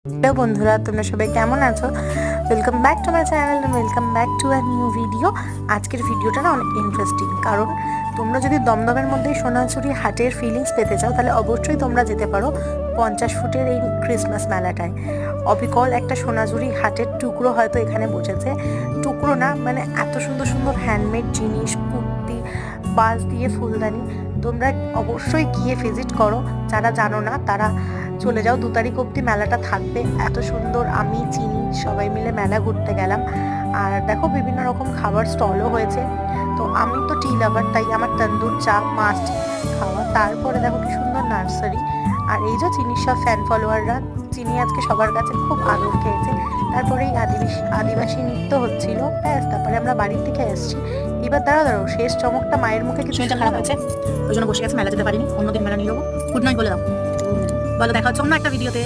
Hello বন্ধুরা, তোমরা সবাই কেমন আছো? Welcome back to my channel, welcome back to a new video. আজকের ভিডিওটা না অনেক ইন্টারেস্টিং, কারণ তোমরা যদি দমদমের মধ্যেই সোনাঝুরি হাটের ফিলিংস পেতে চাও তাহলে অবশ্যই তোমরা যেতে পারো 50 ফুটের এই ক্রিসমাস মেলাটায়। অবিকল একটা সোনাঝুরি হাটের টুকরো হয়তো এখানে বসেছে। টুকরো না, মানে এত সুন্দর সুন্দর হ্যান্ডমেড জিনিস, কুর্তি, বাঁশ দিয়ে ফুলদানি। তোমরা অবশ্যই গিয়ে ভিজিট করো। যারা জানো না তারা চলে যাও, 2 তারিখ অবধি মেলাটা থাকবে। এত সুন্দর, আমি চিনি সবাই মিলে মেলা ঘুরতে গেলাম। আর দেখো বিভিন্ন রকম খাবার স্টলও হয়েছে। তো আমি তো টি লাভার, তাই আমার তন্দুর চা মাস্ট খাওয়া। তারপরে দেখো কি সুন্দর নার্সারি। আর এই যে চিনির সব ফ্যান ফলোয়াররা, চিনি আজকে সবার কাছে খুব আদর খেয়েছে। তারপরে এই আদিবাসী নৃত্য হচ্ছিল, ব্যাস। তারপরে আমরা বাড়ির থেকে এসেছি। এবার দাঁড়াও, শেষ চমকটা মায়ের মুখে কিছু খারাপ হয়েছে, ওই জন্য বসে গেছে, মেলা যেতে পারিনি। অন্যদিন মেলা নিয়ে যাবো। গুড নাইট বলে দাও। বলো, দেখা হচ্ছে অন্য একটা ভিডিওতে।